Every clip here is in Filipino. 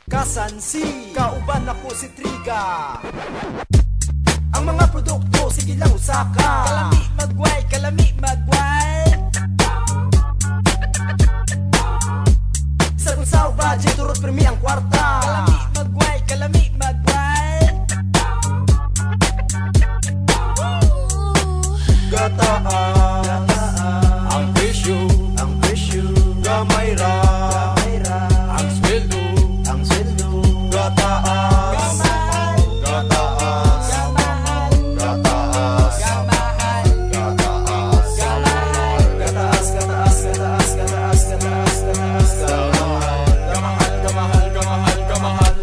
Kasansi, kauban ako si Triga. Ang mga produkto, sige lang usaka. Kalami magway, kalami magway. Sagot-saw budget, turot premi ang kwarta. Kalami magway, kalami magway. Gataan ang presyo, gamay ra. Ang sweldo, gataas, gataas, gataas, gataas, gataas, gataas, gataas, gataas, gataas, gamahal, gamahal, gamahal, gamahal.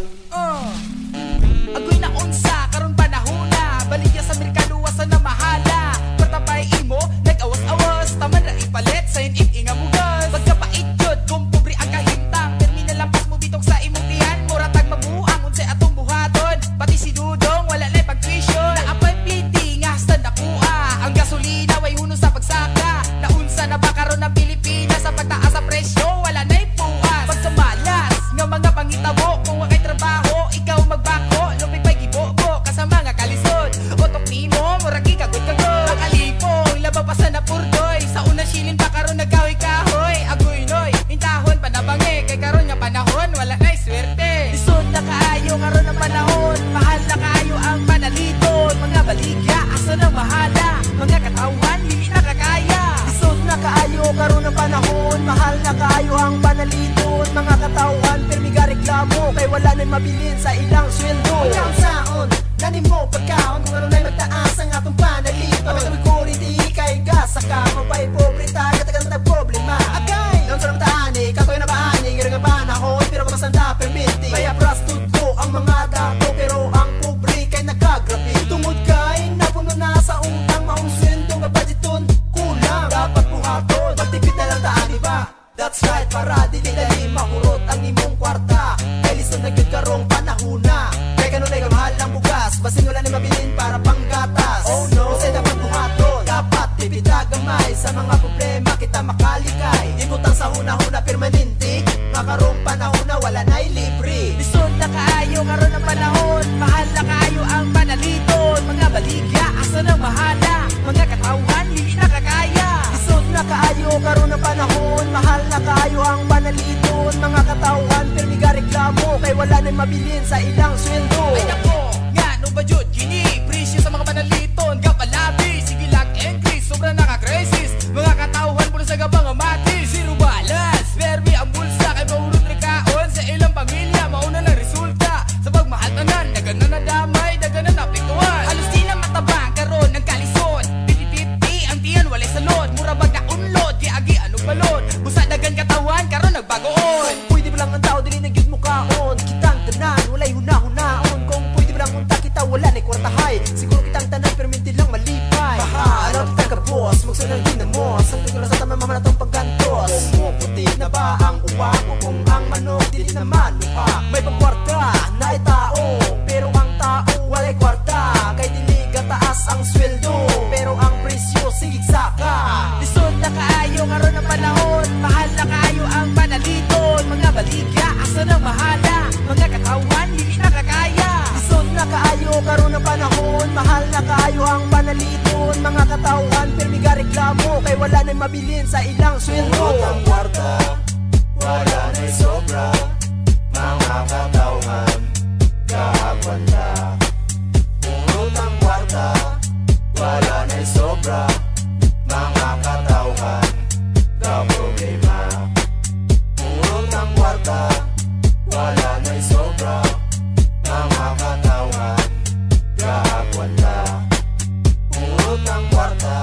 Agoy na unsa, karon panahon na. Baligya sa merkado, asa na mahala. Patapay imo, nag-awas-awas. Taman ra ipalit, sa in-in nga bugas. Pagkapait yun, kung pobre ang kahintang. Permi na lampas mo bitok sa imong tiyan. Muratag mabuang, unsay atong buhaton. Pati si Dudong, wala na'y pag-tuition. Naapay pliti, nga stand nakuha. Ang gasolina, way huno sa pagsaka. Naunsa na ba karon ng Pilipinas sa pagtaas sa presyo, wala na'y puwas. Pagkamalas, nga mga pangitabo, kung wakay trabaho, ikaw magbako. Lupig pa'y gibobo, kasama nga kalisod. Otok nimo, muragi kagod-kagod. Makalipong, laba pa sa napurdoy. Sa una silin pa karon nagkahoy-kahoy. Agoy noy, intahon pa na bangi. Kay karon nga panahon, wala na'y swerte. Lisod na kaayo karon ang panahon. Mahal na kaayo ang panaliton. Mga baligya, asa nang mahala. Mga katawan, hindi na kakaya. Lisod na kaayo karon ang panahon. Mahal na kaayo ang panaliton. Mga katawan, permiga reklamo. Kay wala na'y mabilin sa ilang sweldo. Ikaw saon, ganin mo pagkaon. Kung ano na'y magtaas ang atong panaliton. Pagkawin ko rin di kay gasa ka. Mabay pobre ta, katagal na problema. Agay, noon sa namataani, katoy na baani. Gira nga panahon, pero kamasanda permiti. Kaya prostitute ko ang mga dato. Pero ang pobre kay nagagrabe. Tungod kay napuno na sa utang. Maong sweldo nga budgeton, kulang. Dapat buhaton, magtipid na lang taan, diba? That's right, para dili-dali mahurot ang imong kwarta. Kay lisod na gyud karong panahon na. Kay kanon ay kamahal ang bugas. Basin wala ni mabilin para panggatas. Oh no, kasi dapat buhaton. Dapat tipida gamay sa mga problema kita makalikay. Ibutang sa huna-huna permanente. Makarong panahon na wala na'y libre. Lisod na kaayo karon ang panahon. Mahal na kaayo ang panaliton. Mga baligya, asa nang mahala. Mga katawan, hindi na kakaya. Lisod na kaayo karon ang panahon. Mahal na kaayo ang panaliton. Mga katawan, permiga reklamo. Kay wala na'y mabilin sa ilang sweldo. Ay nako, nga no ba jud gini? Presyo sa mga panaliton, gapalabi. Sige lang increase, sobrang naka-crisis. Mga katawan puro sa gabang amati. Zero balance, verbi ang bulsa. Kay maurot rekaon sa ilang pamilya. Mauna lang resulta. Sa pagmahal tanan, dagan na nadamay, dagan na napiktuan. Halos di na matabang karon ng kalison. 50-50 ang tiyan, walay salod. Mura bag na unlod, di agi anong balod. Busa dagan katawan, karon nagbagoon. Pwede ba lang ang tao, dili nagyud mo kaon. Kitang tanan, walay huna-hunaon. Kung pwede ba lang unta kita, wala na'y kwartahay. Siguro kitang tanan, pero minti lang malipay. Mahal, kita ka boss, magsunang dinamos. Ang tigil sa tama mama na tong paggantos. Kung puti na ba ang uwa ko, kung ang manok, dili naman lupa. May pangkwarta, na ay tao, pero ang tao, walay kwarta. Kay dili gataas ang sweldo, pero ang presyo, sigig saka. Lisod na kaayo karon ang panahon. Mahal na kaayo ang panaliton. Mga baligya, asa nang mahala. Mga katawan, hindi na kakaya. Lisod na kaayo karon ang panahon. Mahal na kaayo ang panaliton. Mga katawan, permiga reklamo. Kay wala na'y mabilin sa ilang sweldo. Purot ang kwarta, wala na'y sobra. Mga katawan, kaagwan na. Purot ang kwarta, wala na'y sobra. Mga katawan, ka problema. Purot ang kwarta, wala na'y sobra. Mga katawan, kaagwan na. Purot ang kwarta,